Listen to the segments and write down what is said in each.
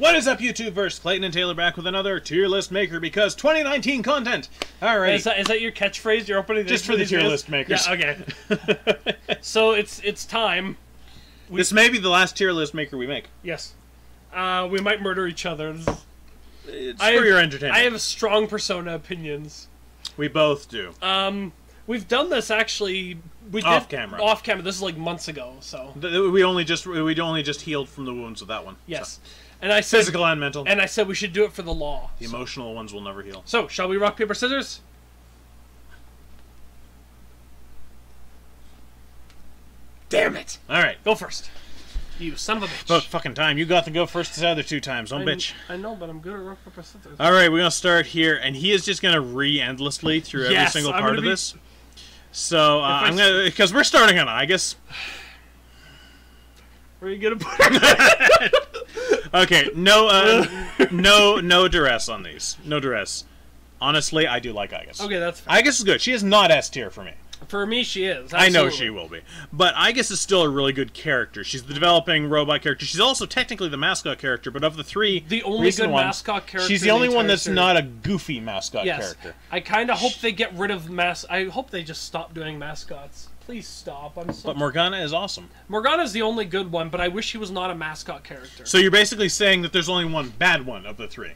What is up, YouTubeverse? Clayton and Taylor back with another tier list maker because 2019 content. All right. Is that your catchphrase? You're opening just for the tier list makers. Yeah. Okay. So it's time. This may be the last tier list maker we make. Yes. We might murder each other. It's for your entertainment. I have strong Persona opinions. We both do. We've done this actually. Off camera. Off camera. This is like months ago. So we only just healed from the wounds of that one. Yes. So. And I said, physical and mental. And I said we should do it for the law. The emotional ones will never heal. So, shall we rock, paper, scissors? Damn it! Alright. Go first. You son of a bitch. About fucking time. You got to go first the other two times. Don't bitch. I know, but I'm good at rock, paper, scissors. Alright, we're going to start here. And he is just going to re-endlessly through every single part of this. So, I'm going to... Because we're starting on, I guess... Where are you going to put it? Okay, no duress on these. No duress. Honestly, I do like Aigis. Okay, that's fair. Aigis is good. She is not S tier for me. For me, she is. Absolutely. I know she will be. But Aigis is still a really good character. She's the developing robot character. She's also technically the mascot character, but of the three the only good mascot character. She's the only one that's not a goofy mascot character. I kind of hope they get rid of I hope they just stop doing mascots. Please stop. But Morgana is awesome. Morgana's the only good one, but I wish she was not a mascot character. So you're basically saying that there's only one bad one of the three?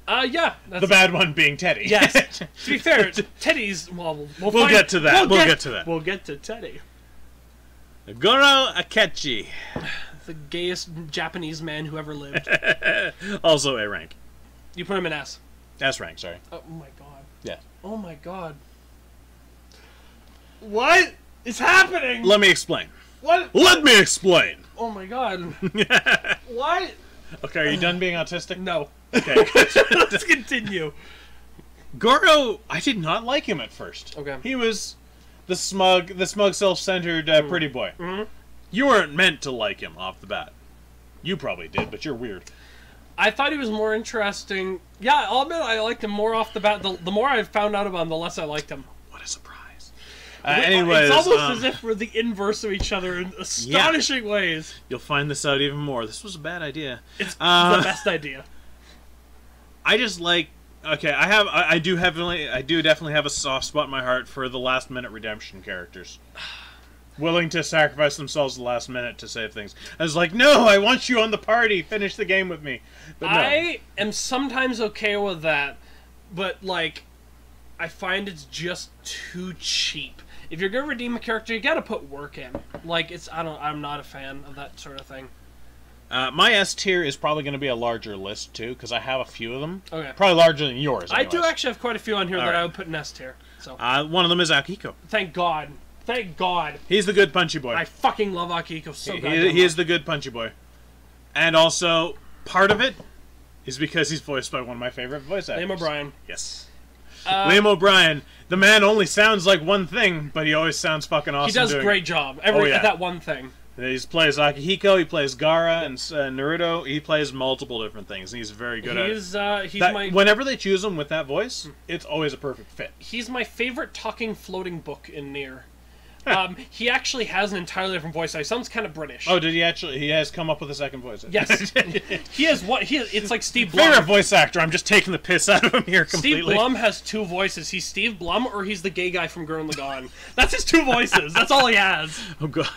Yeah. The bad one being Teddy. Yes. To be fair, Teddy's... Well, we'll get to that. We'll get to that. We'll get to Teddy. Goro Akechi. The gayest Japanese man who ever lived. Also A rank. You put him in S. S rank, sorry. Oh my god. Yeah. Oh my god. What is happening? Let me explain. What? Let me explain. Oh my god. What? Okay, are you done being autistic? No. Okay. Let's continue. Goro, I did not like him at first. Okay. He was the smug, self-centered pretty boy. Mm-hmm. You weren't meant to like him off the bat. You probably did, but you're weird. I thought he was more interesting. Yeah, I'll admit I liked him more off the bat. The more I found out about him, the less I liked him. What a surprise. Anyways, it's almost as if we're the inverse of each other in astonishing ways. You'll find this out even more. This was a bad idea. It's the best idea. I just like... Okay, I do definitely have a soft spot in my heart for the last-minute redemption characters. Willing to sacrifice themselves the last minute to save things. I was like, no, I want you on the party. Finish the game with me. But no. I am sometimes okay with that, but, like, I find it's just too cheap. If you're gonna redeem a character, you gotta put work in. Like, I'm not a fan of that sort of thing. My S tier is probably going to be a larger list, too, because I have a few of them. Okay. Probably larger than yours, anyways. I do actually have quite a few on here that I would put in S tier. So. One of them is Akiko. Thank God. Thank God. He's the good punchy boy. I fucking love Akiko so he is the good punchy boy. And also, part of it is because he's voiced by one of my favorite voice actors. Liam O'Brien. Yes. Liam O'Brien. The man only sounds like one thing, but he always sounds fucking awesome. He does a great job at that one thing. He plays Akihiko, he plays Gaara and Naruto. He plays multiple different things, and he's very good at it. Whenever they choose him with that voice, it's always a perfect fit. He's my favorite talking floating book in Nier. He actually has an entirely different voice. He sounds kind of British. Oh, did he actually? He has come up with a second voice. Yes. He has what? It's like Steve Blum. Favorite voice actor. I'm just taking the piss out of him here completely. Steve Blum has two voices. He's Steve Blum or he's the gay guy from Gurren Lagann. That's his two voices. That's all he has. Oh, God.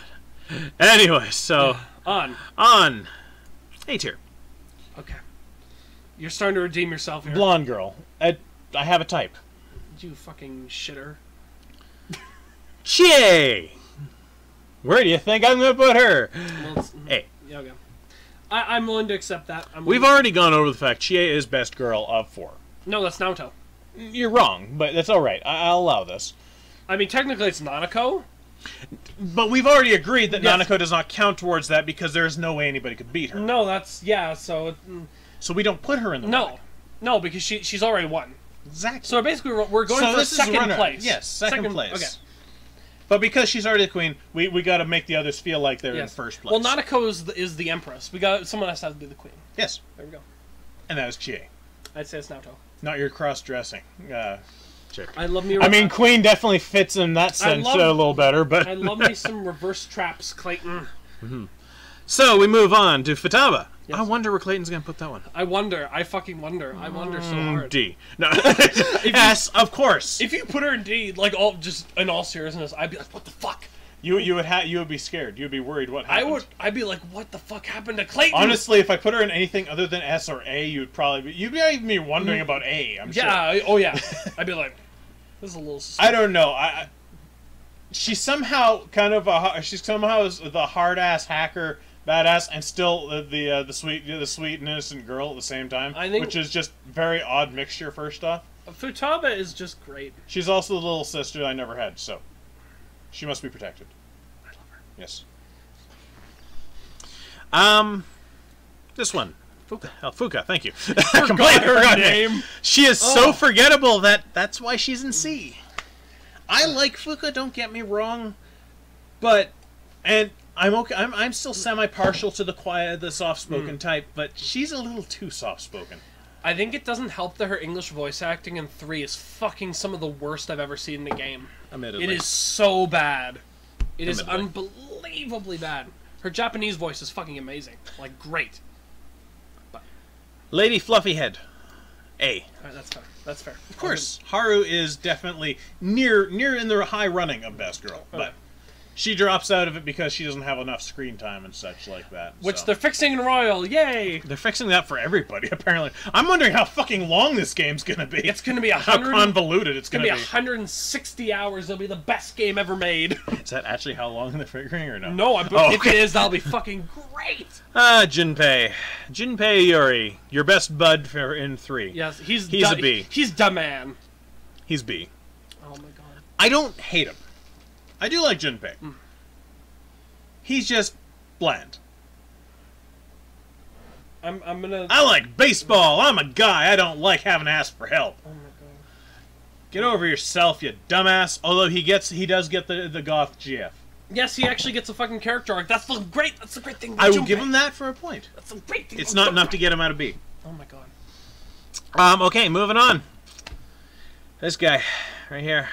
Anyway, so... On. A tier. Okay. You're starting to redeem yourself here. Blonde girl. I have a type. You fucking shitter. Chie! Where do you think I'm going to put her? Well, A. Yeah, okay. I'm willing to accept that. We've already gone over the fact Chie is best girl of 4. No, that's Naoto. You're wrong, but that's alright. I'll allow this. I mean, technically it's Nanako. But we've already agreed that Nanako does not count towards that because there is no way anybody could beat her. No, that's... Yeah, so... So we don't put her in the No. No, because she's already won. Exactly. So basically we're going for second place. Yes, second place. Okay. But because she's already the queen, we got to make the others feel like they're in first place. Well, Nanako is the empress. Someone else has to be the queen. Yes. There we go. And that was Chie. I'd say it's Naoto. Not your cross-dressing chick. I love me. I mean, queen definitely fits in that sense a little better, but I love me some reverse traps, Clayton. So we move on to Futaba. Yes. I wonder where Clayton's gonna put that one. I wonder. I fucking wonder. I wonder so hard. D. No. Yes, of course. If you put her in D, like just in all seriousness, I'd be like, what the fuck? You would be scared. You'd be worried what happened. I'd be like, what the fuck happened to Clayton? Honestly, if I put her in anything other than S or A, you'd even be wondering about A. I'm sure. Yeah. Oh yeah. I'd be like, this is a little suspicious. I don't know. She's somehow kind of she's somehow the hard ass hacker badass and still the sweet innocent girl at the same time, which is just very odd mixture. First off, Futaba is just great. She's also the little sister I never had, so she must be protected. I love her. Yes. This one. Fuka. Oh, Fuka, thank you. Completely forgot her name. She is so forgettable that's why she's in C. I like Fuka, don't get me wrong, but I'm okay. I'm still semi-partial to the quiet, the soft-spoken type, but she's a little too soft-spoken. I think it doesn't help that her English voice acting in 3 is fucking some of the worst I've ever seen in a game. Admittedly. It is so bad. It is unbelievably bad. Her Japanese voice is fucking amazing. Like, great. But Lady Fluffyhead. A. Alright, that's fair. That's fair. Of course, Haru is definitely near in the high running of Best Girl, but she drops out of it because she doesn't have enough screen time and such like that. Which they're fixing in Royal, yay! They're fixing that for everybody, apparently. I'm wondering how fucking long this game's gonna be. It's gonna be how convoluted it's gonna be. 160 hours. It'll be the best game ever made. Is that actually how long they're figuring, or no? No, if it is, that'll be fucking great. Junpei Yuri, your best bud in 3. Yes, he's a B. He's the man. He's B. Oh my god. I don't hate him. I do like Junpei. He's just bland. I'm gonna. I like baseball. I'm a guy. I don't like having to ask for help. Oh my god. Get over yourself, you dumbass. Although he does get the goth GF. Yes, he actually gets a fucking character arc. That's the great thing. I will give him that for a point. That's the great thing. It's not enough to get him out of B. Oh my god. Okay, moving on. This guy, right here.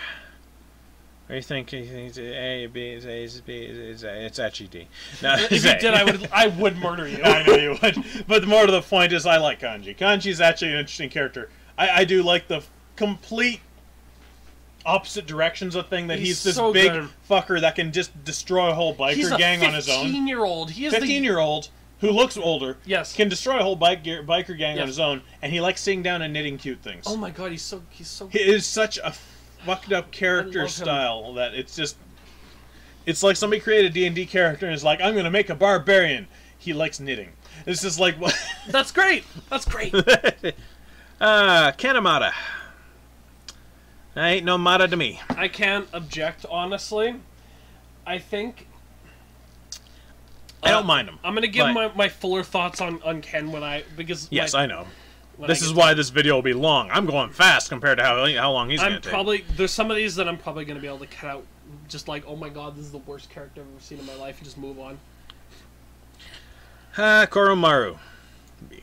What do you think? A, B, it's actually D. No, if you did, I would murder you. I know you would. But the more to the point is, I like Kanji. Kanji's actually an interesting character. I do like the complete opposite directions of thing that he's this so big good. fucker that can just destroy a whole biker gang on his own. He's a 15-year-old. He is 15-year-old who looks older. Yes. Can destroy a whole biker gang on his own, and he likes sitting down and knitting cute things. Oh my god, he's so. He is such a fucked up character style that it's like somebody created a D&D character and is like, I'm gonna make a barbarian. He likes knitting. It's just like what. That's great. That's great. Kanamata. Ain't no Mata to me. I can't object, honestly. I think I don't mind him. I'm gonna give my fuller thoughts on Ken because yes, I know. This is why this video will be long. I'm going fast compared to how long he's going to take. There's some of these that I'm probably going to be able to cut out. Just like, oh my god, this is the worst character I've ever seen in my life. And just move on. Koromaru. B.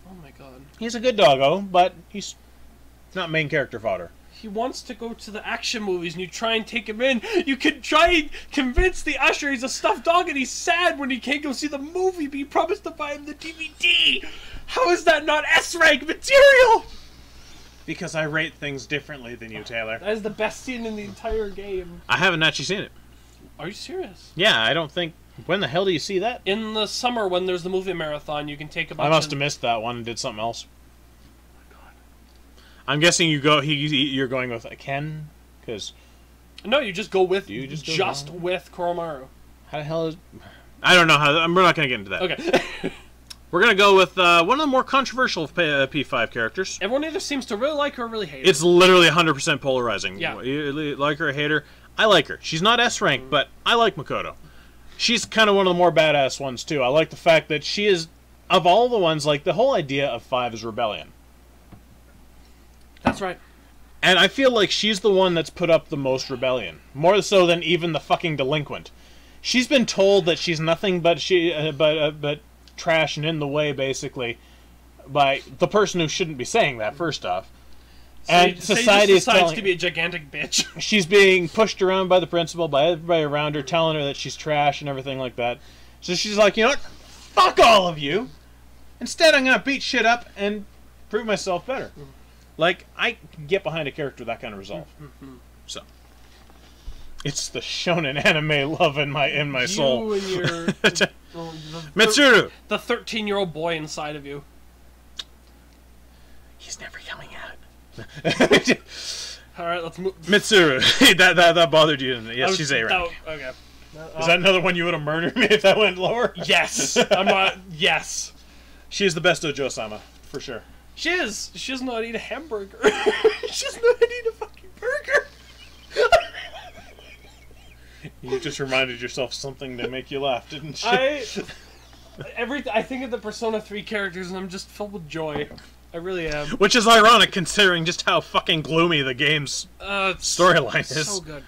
Oh my god. He's a good doggo, but he's not main character fodder. He wants to go to the action movies, and you try and take him in. You can try and convince the usher he's a stuffed dog, and he's sad when he can't go see the movie, but you promised to buy him the DVD. How is that not S-rank material? Because I rate things differently than you, Taylor. That is the best scene in the entire game. I haven't actually seen it. Are you serious? Yeah, I don't think... When the hell do you see that? In the summer, when there's the movie marathon, you can take a bunch I must have missed that one and did something else. Oh my god. I'm guessing you're going with Ken? Because... No, you just go with... just with Koromaru. How the hell is... I don't know how... We're not going to get into that. Okay. We're going to go with one of the more controversial P5 characters. Everyone either seems to really like her or really hate her. It's literally 100% polarizing. Yeah. You like her or hate her. I like her. She's not S-rank, but I like Makoto. She's kind of one of the more badass ones, too. I like the fact that she is, of all the ones, like, the whole idea of 5 is rebellion. That's right. And I feel like she's the one that's put up the most rebellion. More so than even the fucking delinquent. She's been told that she's nothing but trash and in the way, basically, by the person who shouldn't be saying that, first off. And society is telling to be a gigantic bitch. She's being pushed around by the principal, by everybody around her, telling her that she's trash and everything like that. So she's like, you know what? Fuck all of you. Instead, I'm gonna beat shit up and prove myself better. Like, I can get behind a character with that kind of resolve. So, it's the shonen anime love in my soul. You and your Mitsuru. the 13-year-old boy inside of you. He's never coming out. All right, let's move. Mitsuru. that bothered you, didn't it? Yes, she's A rank. Okay. Is that another one you would have murdered me if that went lower? Yes. I'm not. Yes. She is the best Ojo-sama, for sure. She is. She does not eat a hamburger. She does not eat a fucking burger. You just reminded yourself something to make you laugh, didn't you? I think of the Persona 3 characters and I'm just filled with joy. I really am. Which is ironic considering just how fucking gloomy the game's storyline is. So good.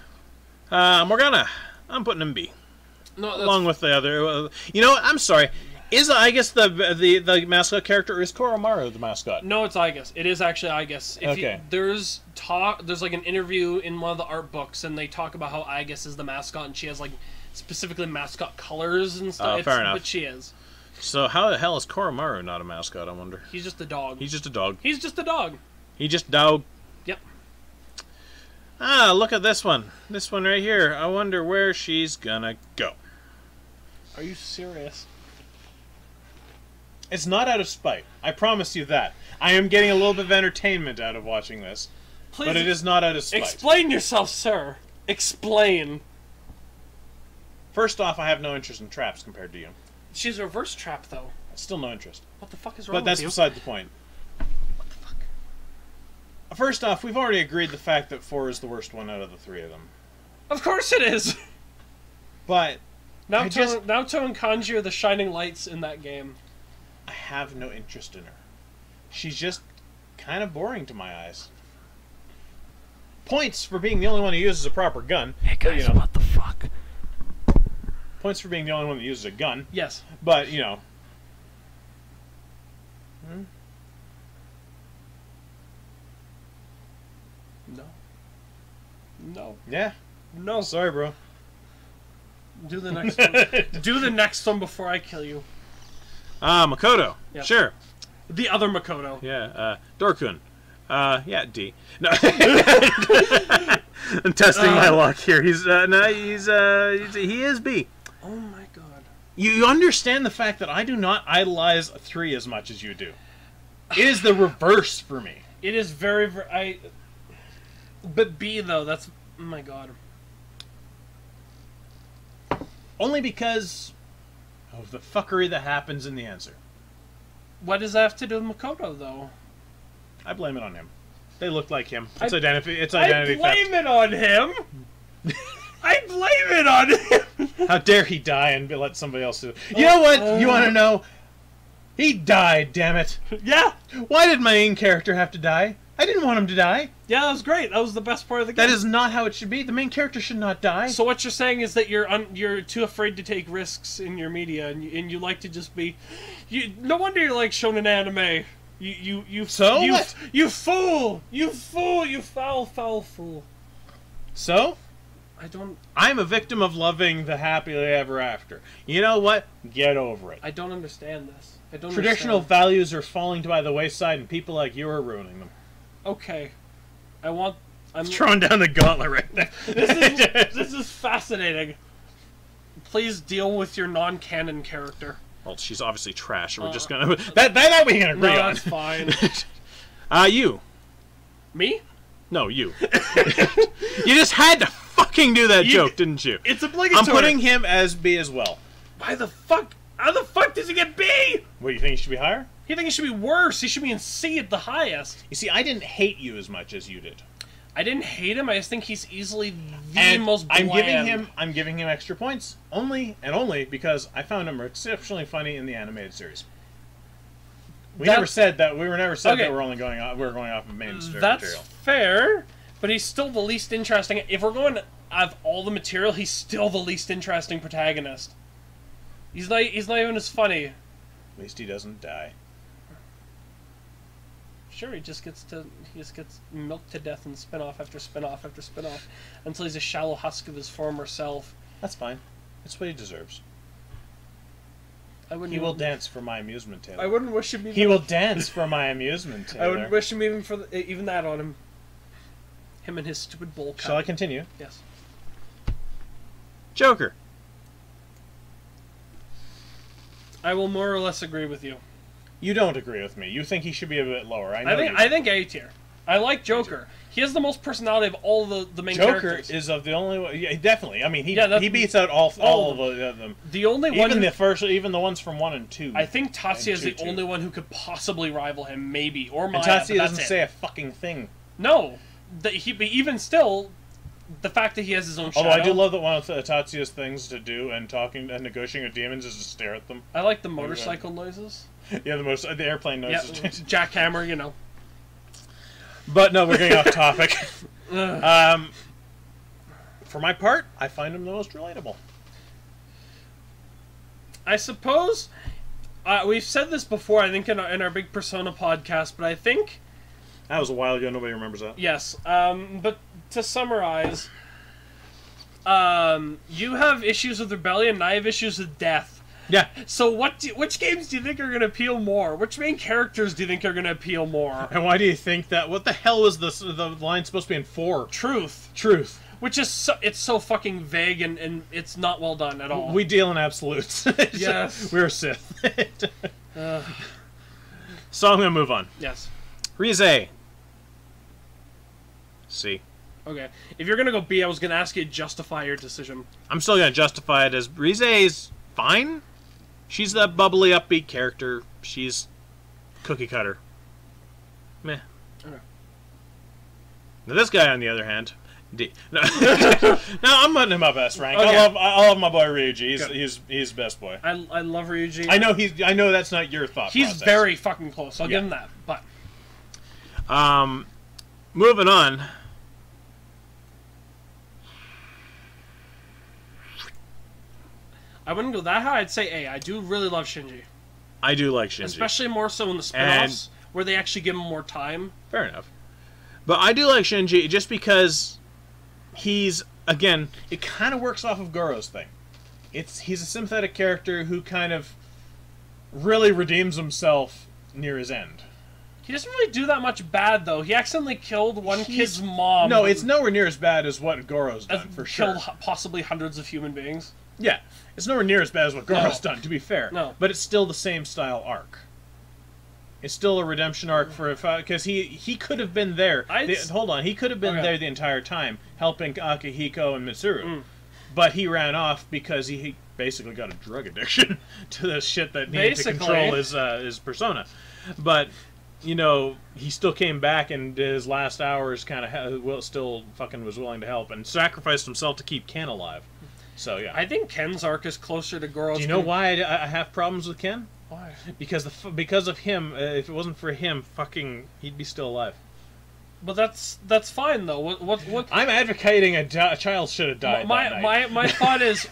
Morgana. I'm putting him B. No, that's... Along with the other... you know what? I'm sorry. Is Igus the mascot character, or is Koromaru the mascot? No, it's Igus. It is actually Igus. Okay. There's like an interview in one of the art books, and they talk about how Igus is the mascot, and she has like specifically mascot colors and stuff. Oh, fair enough. But she is. So how the hell is Koromaru not a mascot, I wonder? He's just a dog. He's just a dog. He's just a dog. He just dog. Yep. Ah, look at this one. This one right here. I wonder where she's gonna go. Are you serious? It's not out of spite. I promise you that. I am getting a little bit of entertainment out of watching this. Please, but it is not out of spite. Explain yourself, sir. Explain. First off, I have no interest in traps compared to you. She's a reverse trap, though. Still no interest. What the fuck is wrong with you? But that's beside the point. What the fuck? First off, we've already agreed the fact that 4 is the worst one out of the 3 of them. Of course it is! But... Naruto and Kanji are the shining lights in that game. I have no interest in her. She's just kind of boring to my eyes. Points for being the only one who uses a proper gun. Hey guys, but, you know, what the fuck? Points for being the only one that uses a gun. Yes. But, you know... No. No. Yeah. No. Sorry, bro. Do the next one. Do the next one before I kill you. Makoto. Yep. Sure. The other Makoto. Yeah, Dorkun. Yeah, D. No. I'm testing my luck here. He is B. Oh my god. You understand the fact that I do not idolize 3 as much as you do. It is the reverse for me. It is very, But B, though, that's... Oh my god. Only because of the fuckery that happens in the answer. What does that have to do with Makoto, though? I blame it on him. They look like him. It's I identity theft. blame it on him! I blame it on him! How dare he die and let somebody else do it. You know what? You want to know? He died, damn it. Yeah! Why did my main character have to die? I didn't want him to die. Yeah, that was great. That was the best part of the game. That is not how it should be. The main character should not die. So what you're saying is that you're too afraid to take risks in your media, and you like to just be... no wonder you like shonen anime. You what? You fool! You fool! You foul fool! So? I'm a victim of loving the happily ever after. You know what? Get over it. I don't understand this. Traditional values are falling by the wayside, and people like you are ruining them. Okay. I'm throwing down the gauntlet right now. This is fascinating. Please deal with your non-canon character. Well, she's obviously trash. We're just gonna that we can agree on. That's fine. You. Me? No, you. You just had to fucking do that joke, didn't you? It's obligatory. I'm putting him as B as well. Why the fuck? How the fuck does he get B? What, you think he should be higher? You think he should be worse? He should be in C at the highest. You see, I didn't hate you as much as you did. I didn't hate him. I just think he's easily the most bland. I'm giving him extra points only because I found him exceptionally funny in the animated series. We were never said that we were going off of main material. That's fair, but he's still the least interesting. If we're going out of all the material, he's still the least interesting protagonist. He's not even as funny. At least he doesn't die. Sure, he just gets milked to death in spin-off after spin-off after spin-off until he's a shallow husk of his former self. That's fine. That's what he deserves. I wouldn't. He will dance for my amusement, Taylor. I wouldn't wish him. Even He will dance for my amusement, Taylor. I wouldn't wish him even that on him. Him and his stupid bowl cut. Shall I continue? Yes. Joker. I will more or less agree with you. You don't agree with me. You think he should be a bit lower. I think A tier. I like Joker. He has the most personality of all the main characters. Joker is of the only one. Yeah, definitely. I mean, he beats out all of them. The only one, even the ones from 1 and 2. I think Tatsuya is the only one who could possibly rival him, maybe, or Maya. And Tatsuya doesn't say a fucking thing. No, but even still, the fact that he has his own shadow. Although I do love that one of Tatsuya's things to do and talking and negotiating with demons is to stare at them. I like the motorcycle noises. Yeah, the airplane noises. Yeah, jackhammer, you know. But no, we're getting off topic. For my part, I find him the most relatable. I suppose we've said this before. I think in our big Persona podcast, but I think that was a while ago. Nobody remembers that. Yes, but to summarize, you have issues with rebellion, and I have issues with death. Yeah. So which games do you think are going to appeal more? Which main characters do you think are going to appeal more? And why do you think that? What the hell was the line supposed to be in 4? Truth. Which is it's so fucking vague and it's not well done at all. We deal in absolutes. Yes. We're Sith. So I'm going to move on. Yes. Rize. C. Okay. If you're going to go B, I was going to ask you to justify your decision. I'm still going to justify it as Rize's fine. She's that bubbly, upbeat character. She's cookie cutter. Meh. Okay. Now this guy, on the other hand, D. No, I'm putting him up best rank. Okay. I love my boy Ryuji. He's best boy. I love Ryuji. I know that's not your thought. He's process. very fucking close. I'll give him that. But moving on. I wouldn't go that high. I'd say A. I do really love Shinji. I do like Shinji. Especially more so in the spin-offs, where they actually give him more time. Fair enough. But I do like Shinji just because he's, again, it kind of works off of Goro's thing. He's a sympathetic character who kind of really redeems himself near his end. He doesn't really do that much bad, though. He accidentally killed one kid's mom. No, it's nowhere near as bad as what Goro's done, for sure. Killed possibly hundreds of human beings. Yeah, it's nowhere near as bad as what Goro's done, to be fair. No. But it's still the same style arc. It's still a redemption arc for because he could have been there. Hold on, he could have been there the entire time, helping Akihiko and Mitsuru. But he ran off because he basically got a drug addiction to the shit that needed to control his persona. But you know, he still came back and his last hours kind of still fucking was willing to help and sacrificed himself to keep Ken alive. So yeah, I think Ken's arc is closer to Goro's. Do you know why I have problems with Ken? Why? Because of him. If it wasn't for him, fucking, he'd be still alive. But that's fine though. What? I'm advocating a child should have died. My thought is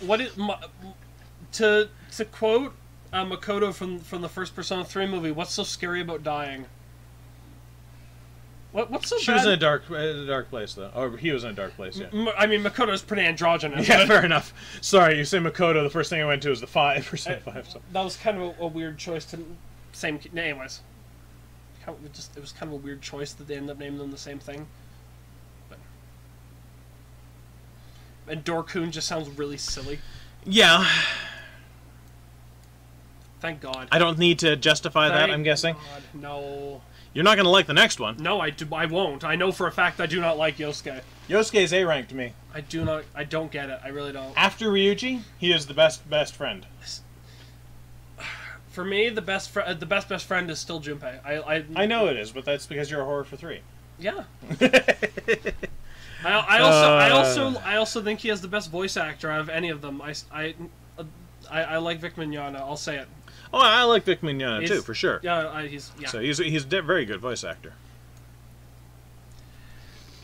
to quote Makoto from the first Persona 3 movie. What's so scary about dying? What's so bad? She was in a dark place, though. Or he was in a dark place, yeah. I mean, Makoto's pretty androgynous. Yeah, fair enough. Sorry, you say Makoto, the first thing I went to was the 5%. 5 so. That was kind of a weird choice to... Anyways. It was kind of a weird choice that they ended up naming them the same thing. But... And Dorkun just sounds really silly. Yeah. Thank God. I don't need to justify that, I'm guessing. God, no... You're not going to like the next one. No, I won't. I know for a fact I do not like Yosuke. Yosuke's A-rank to me. I don't get it. I really don't. After Ryuji, he is the best friend. For me, the best friend is still Junpei. I know it is, but that's because you're a horror for 3. Yeah. I also think he has the best voice actor out of any of them. I like Vic Mignogna. I'll say it. Oh, I like Vic Mignogna too, for sure. Yeah, So he's a very good voice actor.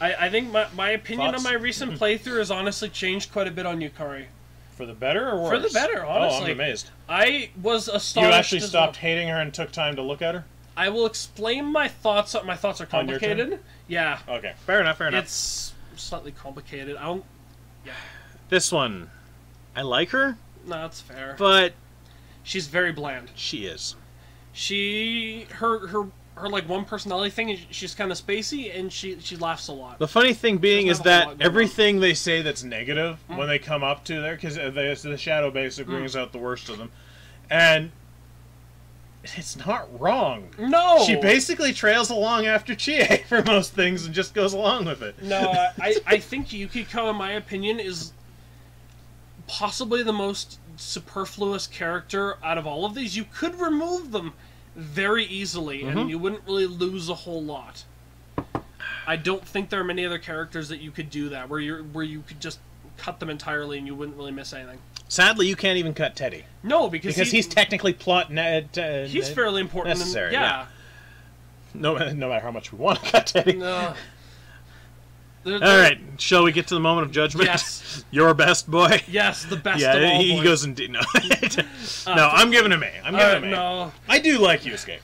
I think my opinion on my recent playthrough has honestly changed quite a bit on Yukari. For the better or worse? For the better, honestly. Oh, I'm amazed. I was astonished. You actually stopped hating her and took time to look at her? I will explain my thoughts. My thoughts are complicated. Yeah. Okay, fair enough. It's slightly complicated. This one, I like her. No, that's fair. But She's very bland. She is. Her like one personality thing is she's kind of spacey and she laughs a lot. The funny thing being is that everything on. they say that's negative when they come up to there, because the shadow basically brings out the worst of them, and it's not wrong. No! She basically trails along after Chie for most things and just goes along with it. No, I think Yukiko, in my opinion, is possibly the most superfluous character out of all of these. You could remove them very easily, and you wouldn't really lose a whole lot. I don't think there are many other characters that you could do that, where you could just cut them entirely and you wouldn't really miss anything. Sadly, you can't even cut Teddy. No, because he's technically plot. He's fairly important. Necessary. Yeah. No matter how much we want to cut Teddy. No. All right, shall we get to the moment of judgment? Yes. Your best boy. Yes, the best yeah, of all he boys. goes and no. No, I'm giving him A. I'm giving him A. No. I do like Yusuke.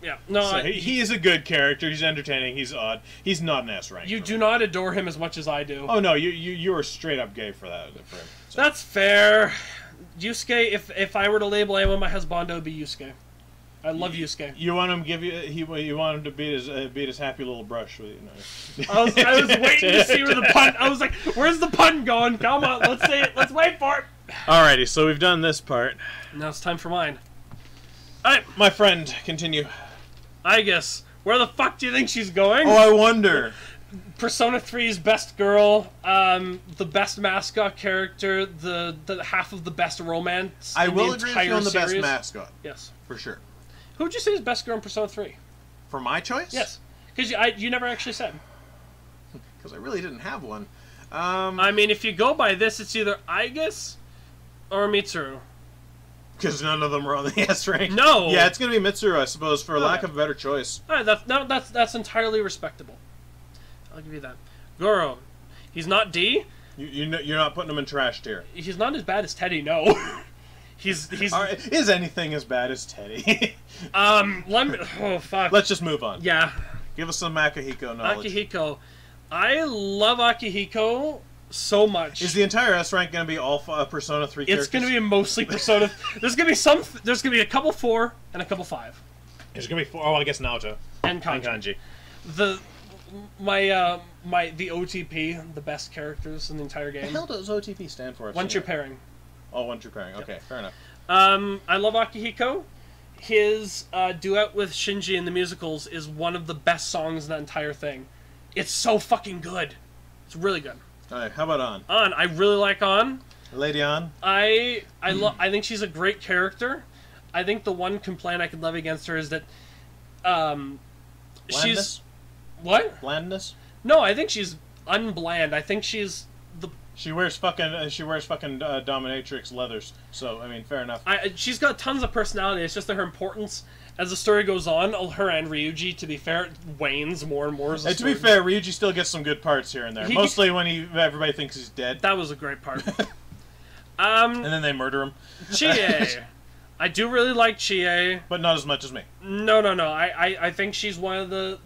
Yeah. No. So he is a good character. He's entertaining. He's odd. He's not an S rank. You do not adore him as much as I do. Oh no, you are straight up gay for that. For him. So. That's fair. Yusuke, if I were to label anyone my husband, it would be Yusuke. I love Yusuke. You want him you want him to beat his happy little brush with you know. I was waiting to see where the pun. I was like, "Where's the pun going? Come on, let's say it. Let's wait for it." Alrighty, so we've done this part. Now it's time for mine. Alright, my friend, continue. I guess. Where the fuck do you think she's going? Oh, I wonder. Persona 3's best girl, the best mascot character, the half of the best romance. I will agree with you on the series. best mascot. Yes, for sure. Who would you say is best girl in Persona 3? For my choice? Yes, because you never actually said. Because I really didn't have one. I mean, if you go by this, it's either Aigis or Mitsuru. Because none of them are on the S rank. No. Yeah, it's gonna be Mitsuru, I suppose, for lack of a better choice. All right, that's entirely respectable. I'll give you that. Goro, he's not D. You're not putting him in trash tier. He's not as bad as Teddy. No. he's. Right, is anything as bad as Teddy? Let me. Oh fuck. Let's just move on. Yeah. Give us some Akihiko knowledge. Akihiko, I love Akihiko so much. Is the entire S rank going to be all Persona 3 characters? It's going to be mostly Persona. There's going to be a couple 4 and a couple 5. There's going to be 4. Oh, I guess Naoto and Kanji. The OTP, the best characters in the entire game. What the hell does OTP stand for? One True Pairing. Oh, One True Pairing. Okay, fair enough. I love Akihiko. His duet with Shinji in the musicals is one of the best songs in that entire thing. It's so fucking good. It's really good. Alright, how about An? An, I really like An. Lady An? I think she's a great character. I think the one complaint I could levy against her is that she's what? Blandness? No, I think she's unbland. I think she's the She wears fucking dominatrix leathers. So, I mean, fair enough. She's got tons of personality. It's just that her importance as the story goes on, her and Ryuji, to be fair, wanes more and more as the to be fair, Ryuji still gets some good parts here and there. Mostly when everybody thinks he's dead. That was a great part. And then they murder him. Chie. I do really like Chie. But not as much as me. No. I think she's one of the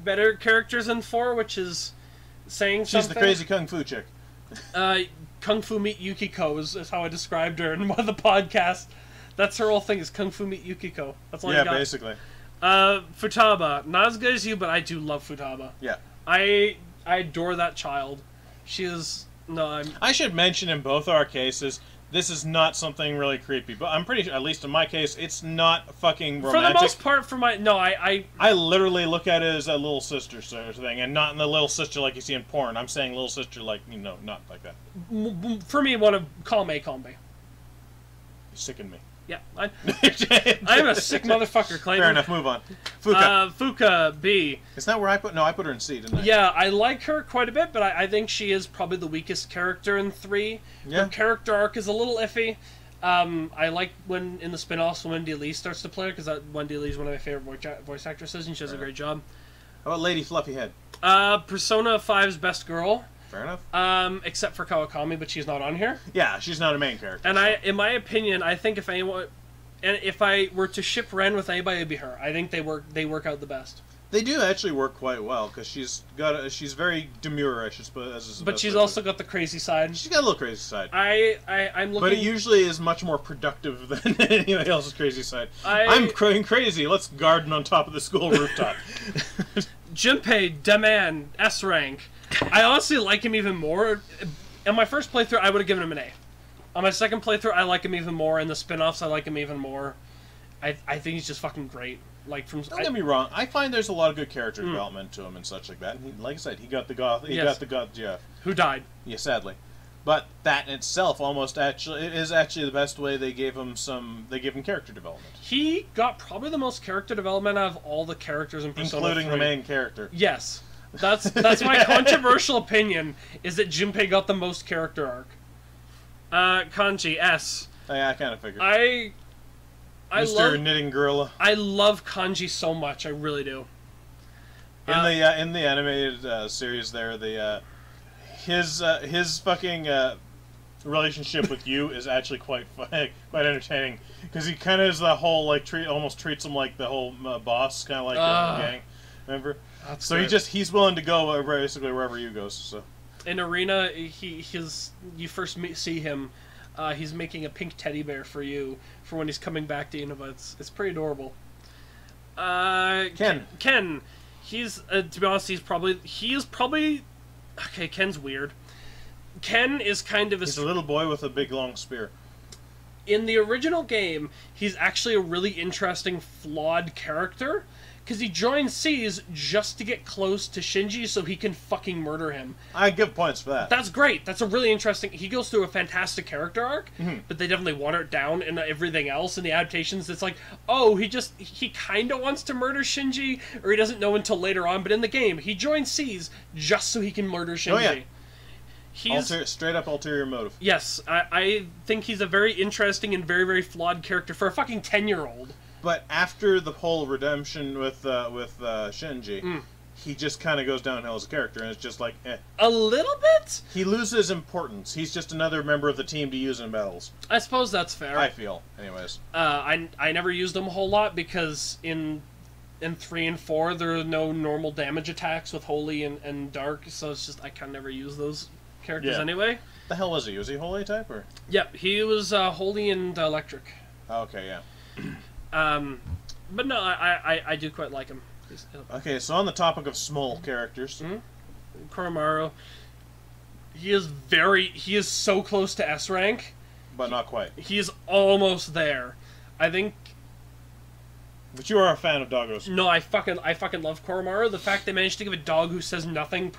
better characters in 4, which is saying something. She's the crazy kung fu chick. Kung Fu Meet Yukiko is how I described her in one of the podcasts. That's her whole thing, is Kung Fu Meet Yukiko. That's all I got. Yeah, basically. Futaba. Not as good as you, but I do love Futaba. Yeah. I adore that child. She is... No, I should mention in both our cases, this is not something really creepy, but I'm pretty sure, at least in my case, it's not fucking romantic. For the most part, for my... No, I literally look at it as a little sister sort of thing, and not in the little sister like you see in porn. I'm saying little sister like, not like that. For me, one of... Column A, Column B. You sicken me. Yeah, I'm a sick motherfucker, Clayton. Fair enough, move on. Fuka. Fuka, B. Is that where I put... No, I put her in C, didn't I? Yeah, I like her quite a bit, but I think she is probably the weakest character in 3. Yeah. Her character arc is a little iffy. I like when, in the spin-offs, when Wendy Lee starts to play her, because Wendy Lee is one of my favorite voice actresses, and she does a great job. How about Lady Fluffy Head? Persona 5's best girl. Fair enough. Except for Kawakami, but she's not on here. Yeah, she's not a main character. And in my opinion, I think if I were to ship Ren with anybody, it'd be her. I think they work out the best. They do actually work quite well because she's very demure, I should suppose. But she's also got the crazy side. She's got a little crazy side. I'm looking. But it usually is much more productive than anybody else's crazy side. I'm crazy. Let's garden on top of the school rooftop. Junpei, Deman, S rank. I honestly like him even more. In my first playthrough, I would have given him an A. On my second playthrough, I like him even more. In the spin-offs, I like him even more. I think he's just fucking great. Like don't get me wrong, I find there's a lot of good character development to him and such like that. And he, like I said, he got the goth. He got the goth Jeff, who died. Yeah, sadly. But that in itself is actually the best way they gave him character development. He got probably the most character development out of all the characters in Persona including 3. The main character. Yes, that's my controversial opinion. Is that Junpei got the most character arc? Kanji S. Yeah, I kind of figured. Mr. Knitting Gorilla. I love Kanji so much. I really do. In the animated series, there his fucking relationship with you is actually quite entertaining because he kind of is the whole almost treats him like the whole boss, kind of like the gang. Remember? So great. He's willing to go basically wherever you go. So in Arena, you first see him. He's making a pink teddy bear for you for when he's coming back to Unova. It's pretty adorable. Ken. He's to be honest, he is probably okay. Ken's weird. Ken is kind of he's a little boy with a big long spear. In the original game, he's actually a really interesting, flawed character because he joins Seas just to get close to Shinji so he can fucking murder him. I give points for that. That's great. That's a really interesting... He goes through a fantastic character arc, but they definitely water it down in everything else. In the adaptations, it's like, oh, he kind of wants to murder Shinji, or he doesn't know until later on, but in the game, he joins Seas just so he can murder Shinji. Oh, yeah. He's straight up ulterior motive. Yes, I think he's a very interesting and very, very flawed character for a fucking 10-year-old. But after the whole redemption with Shinji, he just kind of goes downhill as a character, and it's just like, eh. A little bit? He loses importance. He's just another member of the team to use in battles. I suppose that's fair. I feel, anyways. I never used him a whole lot because in 3 and 4 there are no normal damage attacks with Holy and Dark, so it's just I kind of never use those characters anyway. The hell was he? Was he Holy type or? Yep, he was Holy and Electric. Okay, yeah. But no, I do quite like him. Okay, so on the topic of small characters, Koromaru, he is so close to S rank, but not quite. He is almost there. I think. But you are a fan of doggos. No, I fucking love Koromaru. The fact they managed to give a dog who says nothing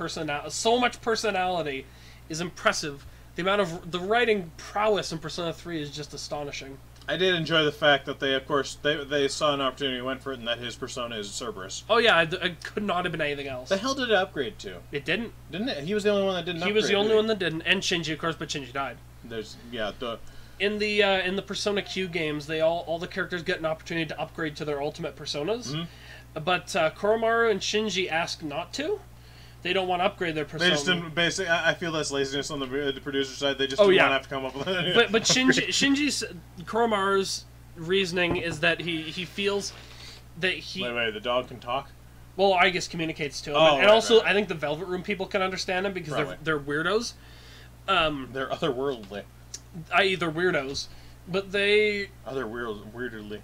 so much personality is impressive. The amount of the writing prowess in Persona 3 is just astonishing. I did enjoy the fact that they saw an opportunity, went for it, and that his persona is Cerberus. Oh yeah, it could not have been anything else. The hell did it upgrade to? It didn't. Didn't it? He was the only one that didn't. He was the only one that didn't, and Shinji, of course, but Shinji died. In the Persona Q games, all the characters get an opportunity to upgrade to their ultimate personas, but Koromaru and Shinji ask not to. They don't want to upgrade their persona. They just didn't. Basically, I feel that's laziness on the producer side. They just didn't want to have to come up with it. But Shinji's Koromaru's reasoning is that he feels that he. Wait, the dog can talk. Well, I guess communicates to him, and also I think the Velvet Room people can understand him because they're weirdos. They're otherworldly. I.e., they're weirdos, but they weirdly.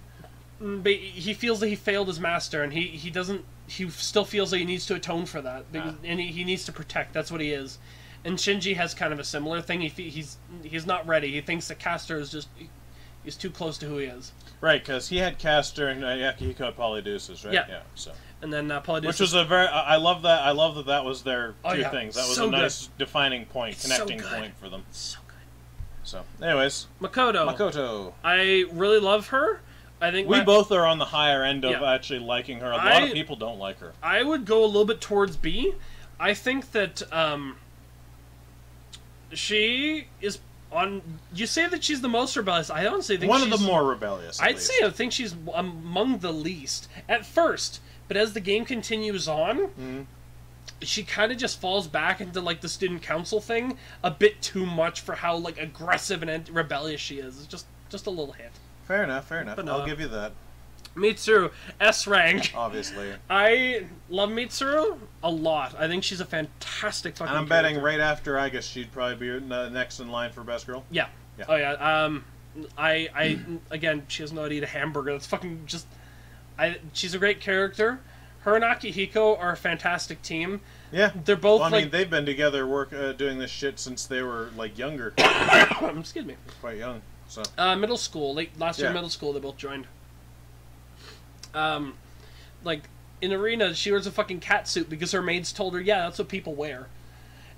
But he feels that he failed his master, and he doesn't. He still feels that he needs to atone for that, and he needs to protect. That's what he is. And Shinji has kind of a similar thing. He's not ready. He thinks that Castor is he's too close to who he is. Right, because he had Castor and Akihiko had Polydeuces, right? Yeah. So. And then Polydeuces, which was a very. I love that. I love that was their two things. That was a nice defining point, connecting point for them. It's so good. So, anyways, Makoto. I really love her. I think we both are on the higher end of actually liking her. A lot of people don't like her. I would go a little bit towards B. I think that she is on. You say that she's the most rebellious. I honestly think one of the more rebellious. I think she's among the least at first, but as the game continues on, she kind of just falls back into like the student council thing a bit too much for how like aggressive and rebellious she is. It's just a little hint. Fair enough. But I'll give you that. Mitsuru, S rank. Obviously. I love Mitsuru a lot. I think she's a fantastic fucking And I'm character. betting right after I guess she'd probably be next in line for best girl. Yeah. Yeah. Oh yeah. I again, she doesn't know how to eat a hamburger. That's fucking just. She's a great character. Her and Akihiko are a fantastic team. Yeah. They're both Well, I like. mean, they've been together doing this shit since they were like younger. Excuse me. Quite young. So. Middle school, last year Yeah. middle school, they both joined. Like in Arena, she wears a fucking cat suit because her maids told her, yeah, that's what people wear.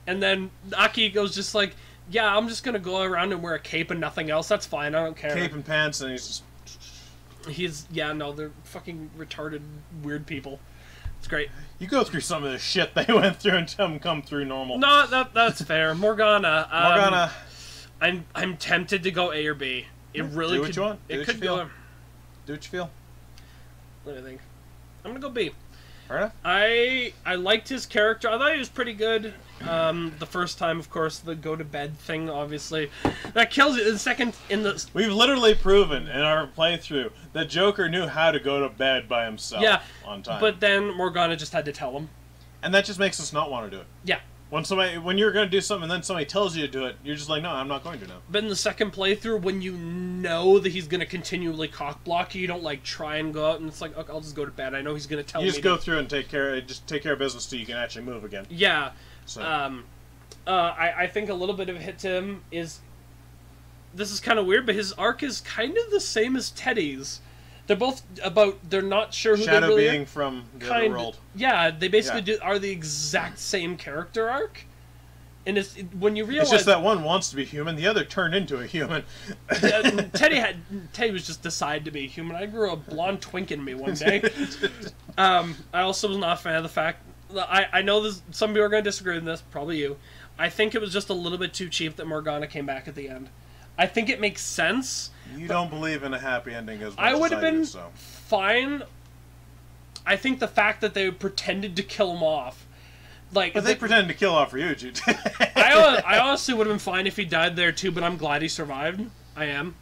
And then Akihiko's just like, yeah, I'm just gonna go around and wear a cape and nothing else. That's fine. I don't care. Cape and pants, and he's just. They're fucking retarded, weird people. It's great. You go through some of the shit they went through and come through normal. No, that's fair. Morgana. Morgana. I'm tempted to go A or B. It really Do what could. you want. Do It what could you feel. go. Do what you feel. Let me think. I'm gonna go B. Fair enough. I liked his character. I thought he was pretty good. The first time, of course, the go to bed thing, obviously, that kills it. We've literally proven in our playthrough that Joker knew how to go to bed by himself. Yeah, on time. but then Morgana just had to tell him. And that just makes us not want to do it. Yeah. When you're going to do something and then somebody tells you to do it, you're just like, no, I'm not going to now. But in the second playthrough, when you know that he's going to continually cockblock you, you don't like try and go out and it's like, okay, I'll just go to bed. I know he's going to tell me. You just go through and take care of business so you can actually move again. Yeah. So. I think a little bit of a hit to him is. This is kind of weird, but his arc is kind of the same as Teddy's. They're both about. They're not sure who Shadow they really being are. from the other world. Yeah, they basically are the exact same character arc. And when you realize it's just that one wants to be human, the other turned into a human. Teddy was just decided to be human. I grew a blonde twink in me one day. I also was not a fan of the fact. I know some people are going to disagree with this, probably you. I think it was just a little bit too cheap that Morgana came back at the end. I think it makes sense. You don't believe in a happy ending as much I would have as I been do, so. fine. I think the fact that they pretended to kill him off, like, but they pretended to kill off Ryuji. I honestly would have been fine if he died there too, but I'm glad he survived. I am.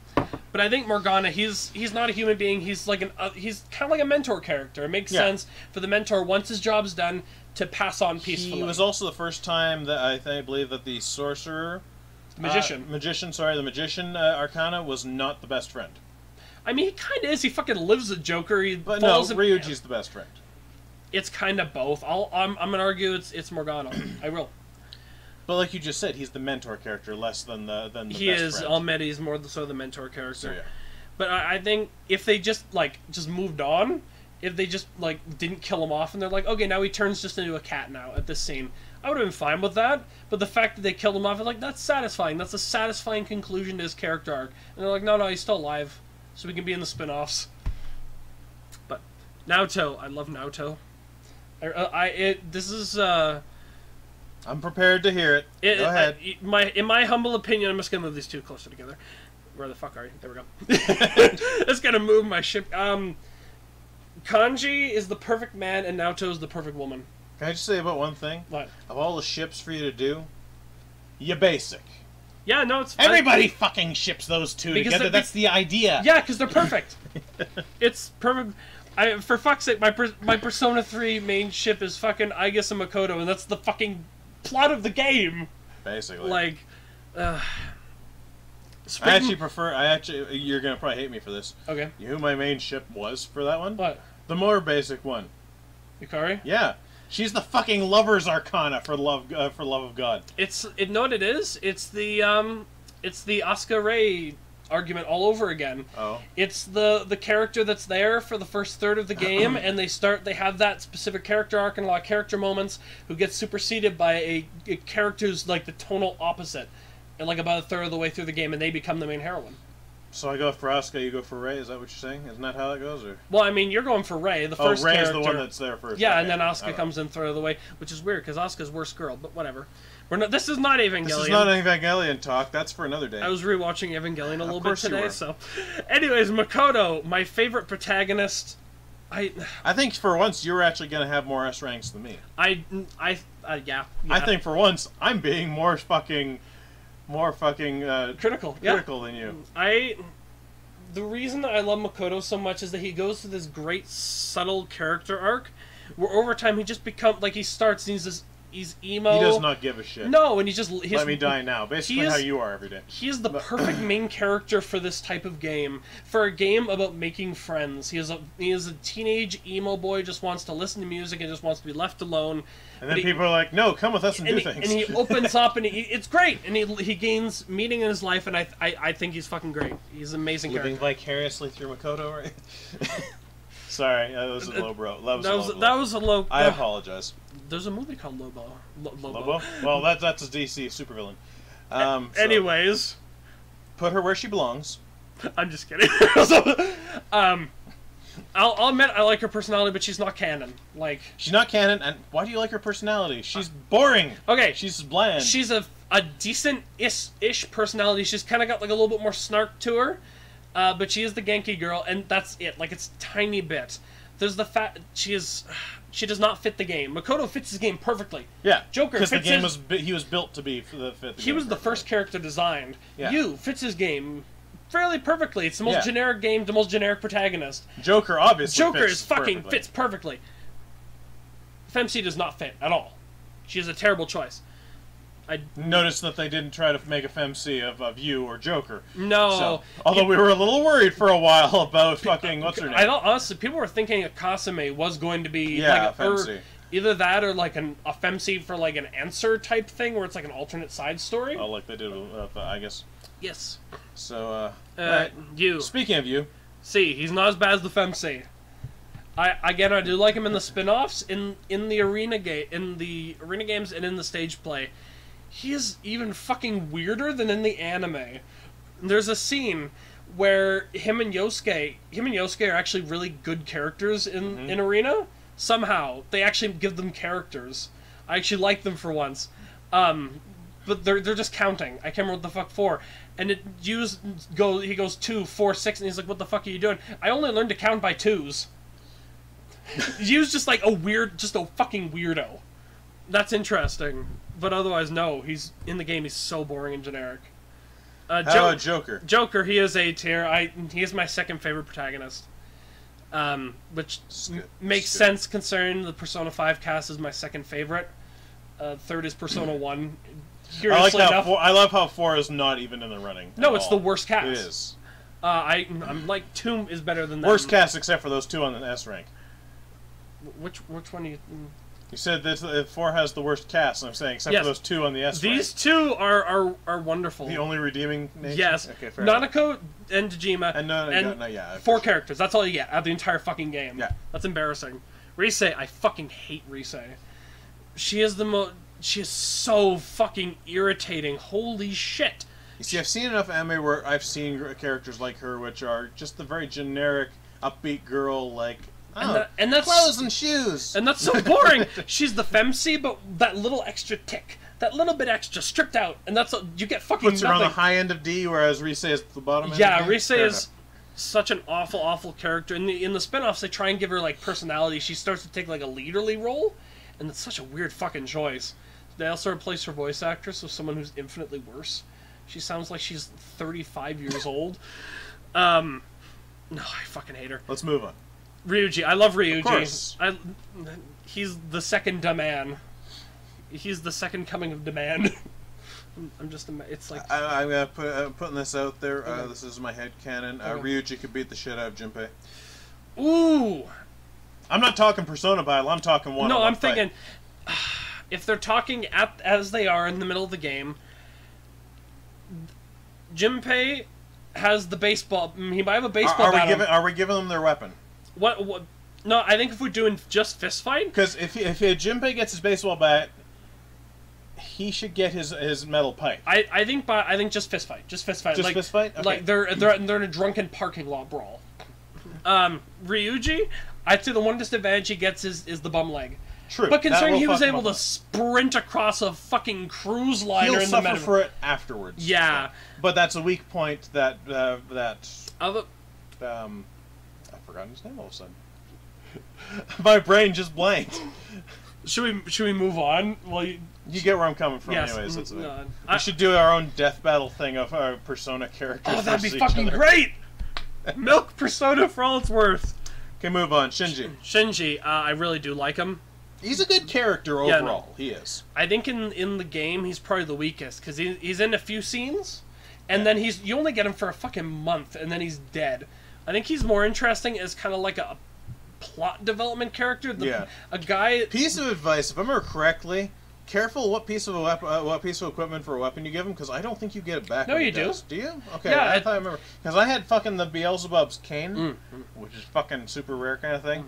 But I think Morgana, he's not a human being. He's like he's kind of like a mentor character. It makes sense for the mentor, once his job's done, to pass on peacefully. He was also the first time that I believe that the sorcerer... the magician Arcana was not the best friend. I mean, he kind of is. He fucking lives a Joker. Ryuji's the best friend. It's kind of both. I'm gonna argue it's Morgana. I will. But like you just said, he's the mentor character less than the He best is. friend. Almedi is more so the mentor character. So, yeah. But I think if they just moved on, if they just didn't kill him off, and they're like, okay, now he turns just into a cat now at this scene, I would have been fine with that. But the fact that they killed him off, is like, that's satisfying. That's a satisfying conclusion to his character arc. And they're like, no, he's still alive, so we can be in the spin-offs. But Naoto, I love Naoto. This is. I'm prepared to hear it. Go ahead. In my humble opinion, I'm just gonna move these two closer together. Where the fuck are you? There we go. Just gonna move my ship. Kanji is the perfect man, and Naoto is the perfect woman. Can I just say about one thing? What? Of all the ships for you to do, you basic. Yeah, no, it's fine. Everybody fucking ships those two together. That's the idea. Yeah, because they're perfect. It's perfect. For fuck's sake, my Persona 3 main ship is fucking Aigis and Makoto, and that's the fucking plot of the game. Basically. Like, I actually, you're gonna probably hate me for this. Okay. You know who my main ship was for that one? What? The more basic one. Yukari? Yeah. She's the fucking lover's arcana for love of God. Know what it is? It's the Asuka Rei argument all over again. Oh. It's the character that's there for the first third of the game, and they have that specific character arc and a lot of character moments who gets superseded by a character who's like the tonal opposite, and like about a third of the way through the game, and they become the main heroine. So I go for Asuka, you go for Rei. Is that what you're saying? Isn't that how that goes? Or? Well, I mean, you're going for Rei, the first Rei's character. the one that's there first. Yeah, okay. and then Asuka comes in third of the way, which is weird because Asuka's worst girl. But whatever. This is not Evangelion. This is not Evangelion talk. That's for another day. I was rewatching Evangelion a little bit today. You were. So, anyways, Makoto, my favorite protagonist. I think for once you're actually going to have more S ranks than me. Yeah. I think for once I'm being more fucking critical than you. the reason that I love Makoto so much is that he goes through this great subtle character arc, where over time he just becomes like he starts and he's emo. He does not give a shit. No, and he's let me die now. Basically, how you are every day. He is the perfect main character for this type of game. For a game about making friends, he is a teenage emo boy, just wants to listen to music and just wants to be left alone. And then people are like, "No, come with us and do things." And he opens up, and it's great. And he gains meaning in his life, and I think he's fucking great. He's an amazing Living character. vicariously through Makoto, right? Sorry, that was a low blow. That was a low. I apologize. There's a movie called Lobo. Lobo? Well, that's a DC supervillain. Anyways, put her where she belongs. I'm just kidding. I'll admit I like her personality, but she's not canon. Like, she's not canon, and why do you like her personality? She's boring. Okay, she's bland. She's a decent-ish personality. She's kind of got like a little bit more snark to her, but she is the Genki girl, and that's it. Like, it's a tiny bit. There's the fact she does not fit the game. Makoto fits his game perfectly. Yeah, Joker because the fits game he was built to be for the fit. He was the first character designed. Yeah. You fits his game fairly perfectly. It's the most generic game, the most generic protagonist. Joker obviously fits perfectly. Femc does not fit at all. She is a terrible choice. I noticed that they didn't try to make a femc of you or Joker. No. So, although we were a little worried for a while about fucking what's her name. I don't honestly. People were thinking Akasame was going to be like a femc. Either that or like a femc for like an answer type thing where it's like an alternate side story. Oh, like they did with I guess. Yes. So, right. You. Speaking of you. See, he's not as bad as the femc. I do like him in the spin-offs, in the arena games and in the stage play. He is even fucking weirder than in the anime. There's a scene where him and Yosuke are actually really good characters in arena. Somehow they actually give them characters. I actually like them for once. But they're just counting. I can't remember what the fuck for. And he goes 2, 4, 6, and he's like, "What the fuck are you doing?" I only learned to count by twos. Yu's just like a fucking weirdo. That's interesting. But otherwise, no. He's in the game. He's so boring and generic. How about Joker? Joker, he is A tier. He is my second favorite protagonist. Which makes sense considering the Persona 5 cast is my second favorite. Third is Persona 1. I love how 4 is not even in the running. No, it's the worst cast. It is. I'm like 2 is better than that. Worst cast except for those 2 on the S rank. Which one do you? You said that 4 has the worst cast, and I'm saying except for those 2 on the S rank. These 2 are wonderful. The only redeeming nature? Yes. Okay, fair Nanako and Dejima. And 4 characters. That's all you get out of the entire fucking game. Yeah. That's embarrassing. Rise, I fucking hate Rise. She is so fucking irritating. Holy shit. You see, I've seen enough anime where I've seen characters like her, which are just the very generic, upbeat girl, like, and that's clothes and shoes. And that's so boring. She's the femc, but that little extra tick, that little bit extra stripped out, and that's you get fucking puts her nothing. on the high end of D, whereas Rise is at the bottom end. Yeah, of D? Rise is such an awful character. In the spin-offs, they try and give her like personality. She starts to take like a leaderly role, and it's such a weird fucking choice. They also replace her voice actress with someone who's infinitely worse. She sounds like she's 35 years old. No, I fucking hate her. Let's move on. Ryuji. I love Ryuji. Of course. He's the second Daman. He's the second coming of Daman. I'm just... It's like... I'm putting this out there. This is my headcanon. Ryuji could beat the shit out of Junpei. Ooh! I'm not talking Persona battle. I'm talking one-on-one No, I'm fight. thinking... If they're talking as they are in the middle of the game, Junpei has the baseball... He might have a baseball bat. Are we giving them their weapon? What? No, I think if we're doing just fist fight... Because if Junpei gets his baseball bat, he should get his metal pipe. I think just fist fight. Just fist fight. Just fist fight? Okay. Like they're in a drunken parking lot brawl. Ryuji, I'd say the one disadvantage he gets is the bum leg. True. But considering he was able to sprint across a fucking cruise liner in the middle, he'll suffer for it afterwards. Yeah. So. But that's a weak point that I've forgotten his name all of a sudden. My brain just blanked. Should we move on? Well, you get where I'm coming from, yes, anyways. That's no, we should do our own death battle thing of our Persona characters. Oh, that'd be fucking great! Milk Persona for all it's worth. Okay, move on. Shinji. I really do like him. He's a good character overall. Yeah, no. He is. I think in the game he's probably the weakest because he's in a few scenes, and then you only get him for a fucking month, and then he's dead. I think he's more interesting as kind of like a plot development character. A guy. Piece of advice, if I remember correctly, careful what piece of equipment for a weapon you give him, because I don't think you get it back. No, when you he do. does. Do you? Okay, Yeah, I thought I remember. Because I had fucking the Beelzebub's cane, which is fucking super rare kind of thing.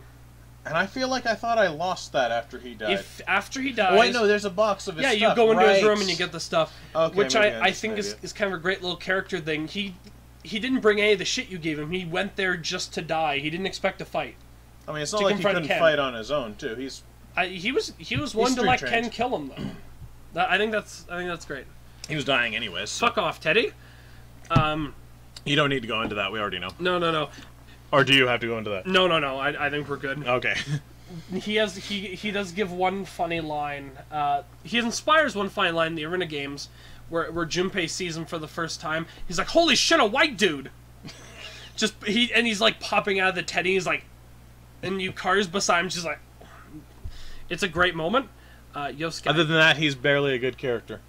And I feel like I thought I lost that after he died. If after he dies... Oh, wait, no, there's a box of his stuff. Yeah, you go into his room and you get the stuff. Okay, which I think is kind of a great little character thing. He didn't bring any of the shit you gave him. He went there just to die. He didn't expect to fight. I mean, it's not like he couldn't fight on his own, too. He was one to let Ken kill him, though. I think that's great. He was dying anyways. So. Fuck off, Teddy. You don't need to go into that. We already know. No. Or do you have to go into that? No. I think we're good. Okay. He does give one funny line. He inspires one funny line in the Arena games, where Junpei sees him for the first time. He's like, "Holy shit, a white dude!" He's like popping out of the Teddy. He's like, and Yukari's beside him. She's like, it's a great moment. Yosuke. Other than that, he's barely a good character.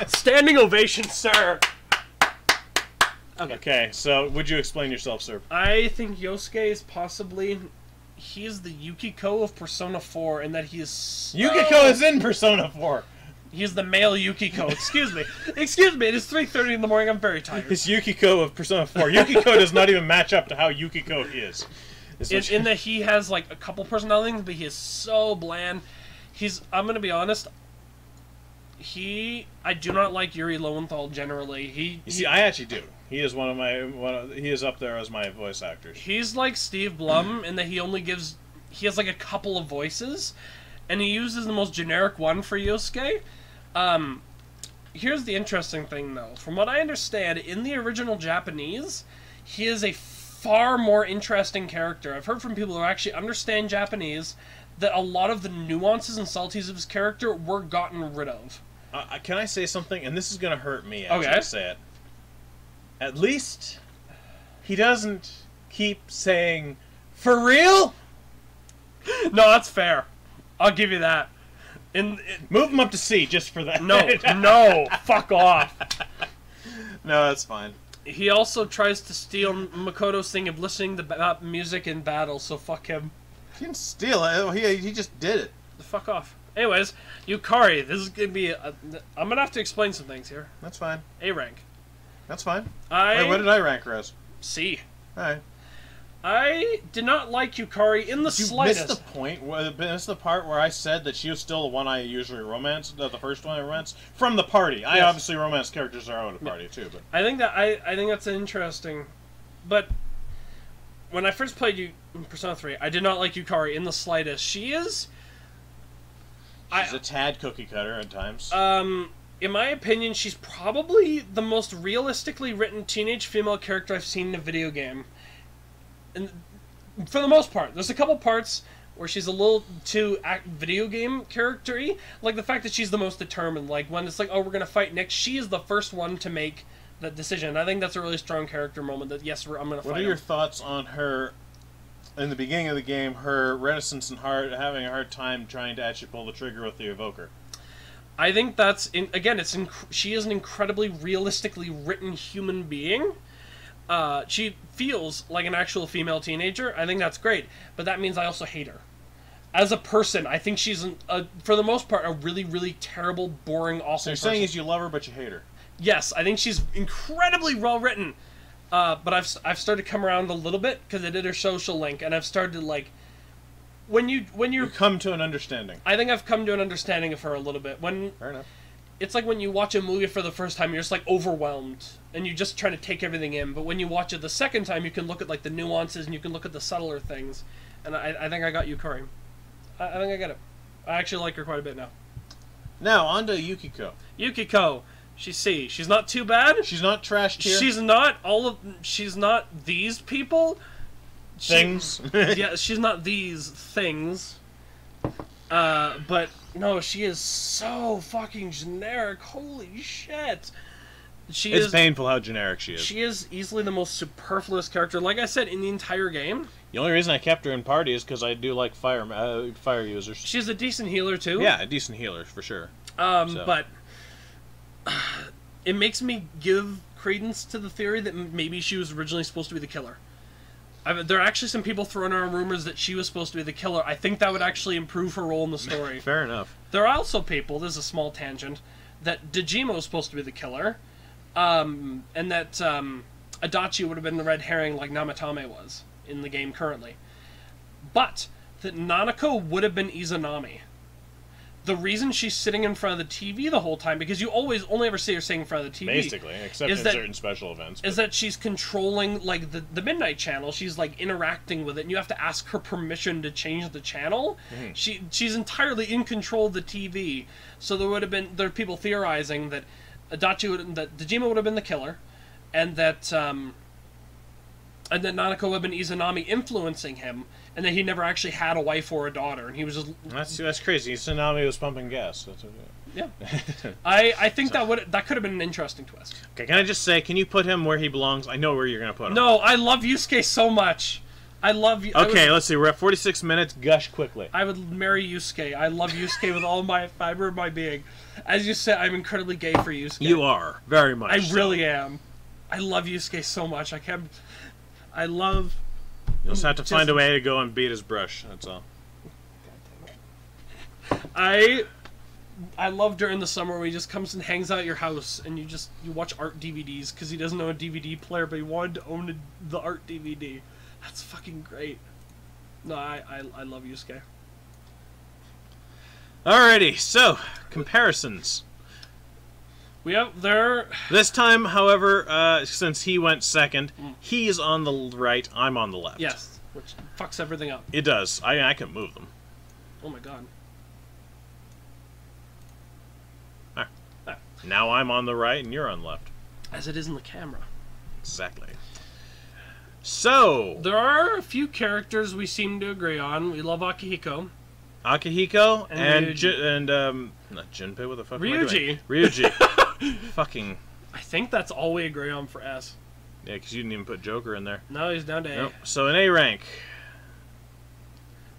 Standing ovation, sir. Okay, so would you explain yourself, sir? I think Yosuke is he's the Yukiko of Persona 4, and that he is Yukiko is in Persona 4! He's the male Yukiko. Excuse me, it is 3:30 in the morning, I'm very tired. He's Yukiko of Persona 4. Yukiko does not even match up to how Yukiko is. In that he has, like, a couple personalities, but he is so bland. I'm gonna be honest, I do not like Yuri Lowenthal generally. I actually do. He is he is up there as my voice actors. He's like Steve Blum in that he has like a couple of voices, and he uses the most generic one for Yosuke. Here's the interesting thing, though. From what I understand, in the original Japanese, he is a far more interesting character. I've heard from people who actually understand Japanese that a lot of the nuances and subtleties of his character were gotten rid of. Can I say something? And this is going to hurt me to say it. At least he doesn't keep saying, "For real?" No, that's fair. I'll give you that. Move him up to C just for that. No, fuck off. No, that's fine. He also tries to steal Makoto's thing of listening to music in battle, so fuck him. He didn't steal it. He just did it. Fuck off. Anyways, Yukari, this is gonna be. I'm gonna have to explain some things here. That's fine. A rank. That's fine. Wait, what did I rank her as? C. Alright. I did not like Yukari in the slightest. You missed the point. Missed the part where I said that she was still the one I usually romance, the first one I romance from the party. Yes. I obviously romance characters that are out of the party too, but I think that's interesting. But when I first played in Persona 3, I did not like Yukari in the slightest. She's a tad cookie cutter at times. In my opinion, she's probably the most realistically written teenage female character I've seen in a video game. And for the most part, there's a couple parts where she's a little too video game character-y, like the fact that she's the most determined. Like when it's like, oh, we're gonna fight next, she is the first one to make that decision. I think that's a really strong character moment. That yes, I'm gonna fight. What are your thoughts on her? In the beginning of the game, her reticence and having a hard time trying to actually pull the trigger with the evoker. I think that's she is an incredibly realistically written human being. She feels like an actual female teenager. I think that's great, but that means I also hate her. As a person, I think she's, for the most part, a really, really terrible, boring, awful person. So you're saying is you love her, but you hate her? Yes, I think she's incredibly well written. But I've started to come around a little bit because I did her social link, and I've started to like. When you come to an understanding. I think I've come to an understanding of her a little bit. Fair enough. It's like when you watch a movie for the first time, you're just like overwhelmed, and you just try to take everything in. But when you watch it the second time, you can look at like the nuances, and you can look at the subtler things. And I think I got Yukari. I think I get it. I actually like her quite a bit now. Now on to Yukiko. Yukiko, she's C. She's not too bad. She's not trash tier. She's not these people. Things. Yeah, she's not these things. But no, she is so fucking generic. Holy shit. It's painful how generic she is. She is easily the most superfluous character, like I said, in the entire game. The only reason I kept her in party is because I do like fire users. She's a decent healer, too. Yeah, a decent healer, for sure. But it makes me give credence to the theory that maybe she was originally supposed to be the killer. There are actually some people throwing around rumors that she was supposed to be the killer. I think that would actually improve her role in the story. Fair enough. There are also people, this is a small tangent, that Dejima was supposed to be the killer, and that Adachi would have been the red herring like Namatame was in the game currently. But that Nanako would have been Izanami. The reason she's sitting in front of the TV the whole time, because you only ever see her sitting in front of the TV. Basically, except in certain special events. Is that she's controlling, like, the Midnight Channel. She's, like, interacting with it, and you have to ask her permission to change the channel. Mm-hmm. She's entirely in control of the TV. So there are people theorizing that Dejima would have been the killer, and that Nanako would have been Izanami influencing him, and that he never actually had a wife or a daughter, and he was just... That's crazy. Izanami was pumping gas. That's okay. Yeah. I think that could have been an interesting twist. Okay, can I just say, can you put him where he belongs? I know where you're going to put him. No, I love Yusuke so much. I love you. Okay, let's see. We're at 46 minutes. Gush quickly. I would marry Yusuke. I love Yusuke with all my fiber of my being. As you said, I'm incredibly gay for Yusuke. You are. Very much I so. really am. I love Yusuke so much. I love... You'll just have to find a way to go and beat his brush. That's all. I love during the summer where he just comes and hangs out at your house and you watch art DVDs because he doesn't own a DVD player, but he wanted to own the art DVD. That's fucking great. No, I love Yusuke. Alrighty, so comparisons. This time, however, since he went second, he's on the right, I'm on the left. Yes, which fucks everything up. It does. I can move them. Oh my god. Alright. Now I'm on the right and you're on the left. As it is in the camera. Exactly. So... There are a few characters we seem to agree on. We love Akihiko. Akihiko and not Junpei, what the fuck am I doing? Ryuji. Fucking... I think that's all we agree on for S. Yeah, because you didn't even put Joker in there. No, he's down to A. Nope. So in A rank.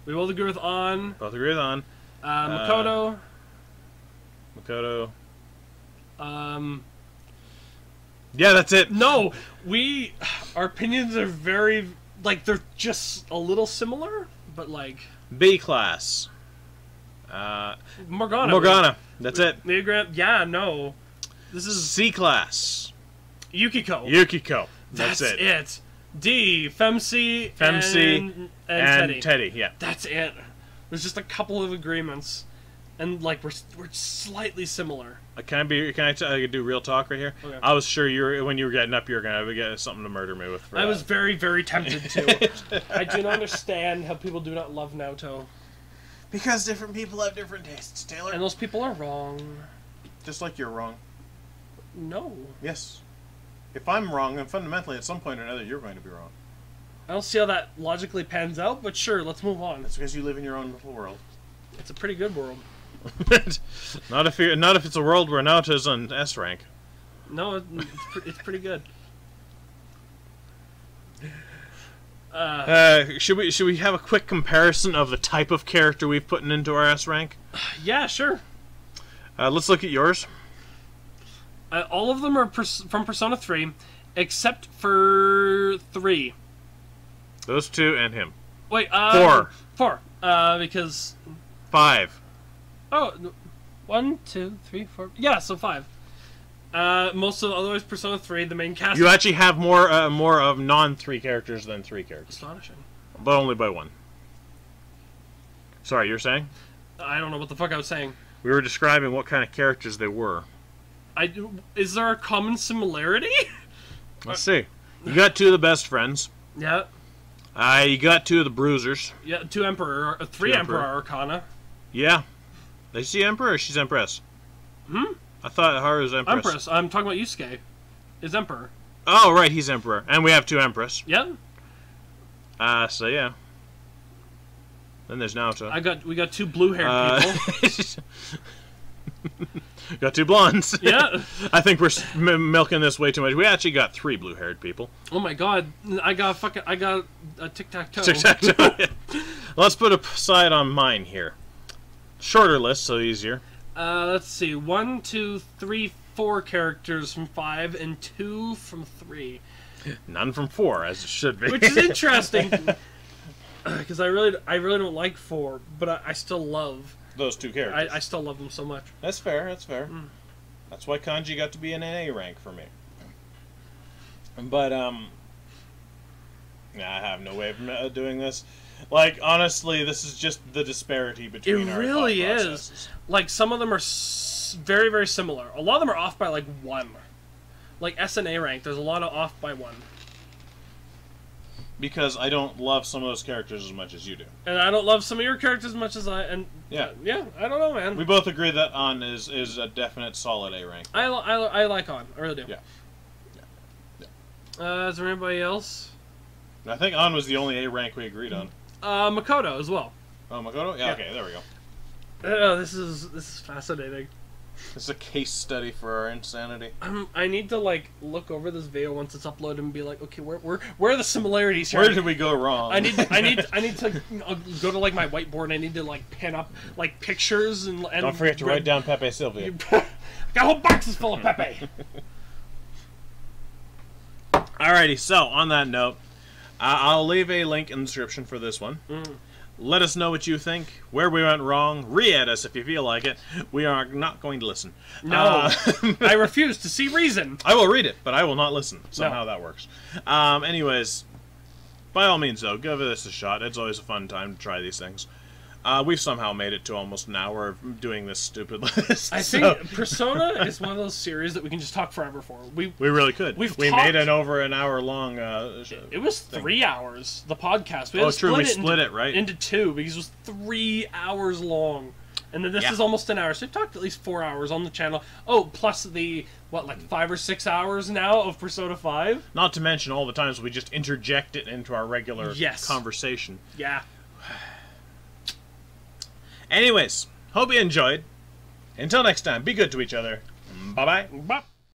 We both agree with On. Both agree with On. Makoto. Makoto. Yeah, that's it. No, our opinions are very, like, they're just a little similar, but like... B class. Morgana. That's it. Yeah, no. This is C class. Yukiko. That's it. D. Femc. And Teddy. Yeah. That's it. There's just a couple of agreements, and like we're slightly similar. Can I do real talk right here? Okay. I was sure when you were getting up, you were gonna get something to murder me with. I was very, very tempted to. I do not understand how people do not love Naoto. Because different people have different tastes, Taylor. And those people are wrong. Just like you're wrong. No. Yes. If I'm wrong, then fundamentally, at some point or another, you're going to be wrong. I don't see how that logically pans out, but sure, let's move on. That's because you live in your own little world. It's a pretty good world. Not if it's a world where Naoto's on S rank. No, it's pretty good. Should we have a quick comparison of the type of character we've put into our S rank? Yeah, sure. Let's look at yours. All of them are from Persona 3, except for 3. Those two and him. Wait, 4. 4. Because... 5. Oh, 1, 2, 3, 4. Yeah, so 5. Most of the others, Persona 3, the main cast... You actually have more of non-3 characters than 3 characters. Astonishing. But only by 1. Sorry, you're saying? I don't know what the fuck I was saying. We were describing what kind of characters they were. Is there a common similarity? Let's see. You got 2 of the best friends. Yeah. You got 2 of the bruisers. Yeah, 3 Emperor Arcana. Yeah. Is she Emperor or she's Empress? I thought Haru's Empress. Empress. I'm talking about Yusuke. Is Emperor. Oh, right, he's Emperor. And we have 2 Empress. Yeah. So yeah. Then there's Naoto. We got 2 blue-haired people. Got 2 blondes. Yeah. I think we're milking this way too much. We actually got 3 blue-haired people. Oh my god, I got a tic-tac-toe. Tic-tac-toe. Let's put a side on mine here. Shorter list, so easier. Let's see. 1, 2, 3, 4 characters from 5 and 2 from 3. None from 4, as it should be. Which is interesting. Because I really don't like 4, but I still love those 2 characters. I still love them so much. That's fair, that's fair. That's why Kanji got to be an A rank for me. But, I have no way of doing this. Like, honestly, this is just the disparity between our really thought is. processes. Like, some of them are very, very similar. A lot of them are off by, like, 1. Like, S and A rank, there's a lot of off by 1. Because I don't love some of those characters as much as you do. And I don't love some of your characters as much as I... And yeah, I don't know, man. We both agree that On is a definite solid A rank. I like On. I really do. Yeah. Is there anybody else? I think On was the only A rank we agreed on. Makoto as well. Oh, Makoto? Yeah, okay, there we go. This is fascinating. This is a case study for our insanity. I need to like look over this video once it's uploaded and be like, okay, where are the similarities here? Where did we go wrong? I need to go to like my whiteboard. And I need to like pin up like pictures and don't forget to write down Pepe Sylvia. Got whole boxes full of Pepe. Alrighty, so on that note, I'll leave a link in the description for this one. Let us know what you think, where we went wrong. Re-ed us if you feel like it. We are not going to listen. No, I refuse to see reason. I will read it, but I will not listen. Somehow that works. Anyways, by all means, though, give this a shot. It's always a fun time to try these things. We've somehow made it to almost an hour of doing this stupid list. I think Persona is one of those series that we can just talk forever for. We really could. We made an over an hour long. It was 3 hours. The podcast. We split it right into 2 because it was 3 hours long, and then this is almost an hour. So we've talked at least 4 hours on the channel. Oh, plus the like 5 or 6 hours now of Persona 5. Not to mention all the times we just interject it into our regular conversation. Yeah. Anyways, hope you enjoyed. Until next time, be good to each other. Bye-bye. Bye.